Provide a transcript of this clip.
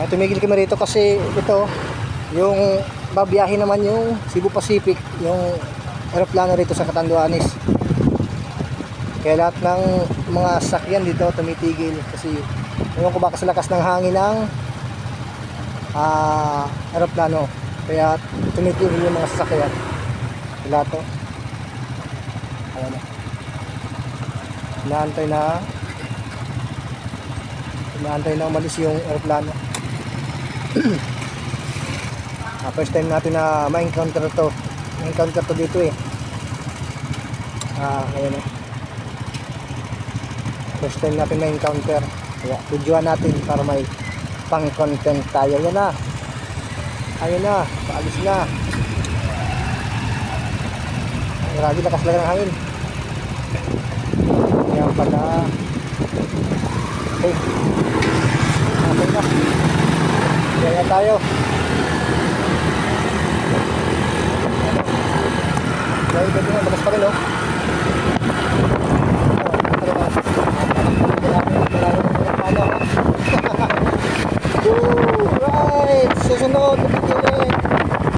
Tumigil kami rito kasi ito, yung babiyahe naman yung Cebu Pacific, yung aeroplano rito sa Catanduanes. Kaya lahat ng mga sakyan dito tumitigil kasi ewan ko baka sa lakas ng hangin ng aeroplano. Kaya tumitigil yung mga sasakyan. Wala to. Ayan na. Inaantay na umalis yung aeroplano. First time natin na ma-encounter to. Ma-encounter to dito eh. Ayan na. First time natin ma-encounter. Kaya videoan natin para may pang-content tayo. Yan na. Ayun na. Paalis na. Grabe lakas lang ng hangin. Yan pala. Okay. Okay na. Kaya tayo. Dahil dito na. Bagas pa rin oh. Right. Susunod. Pagkikilin.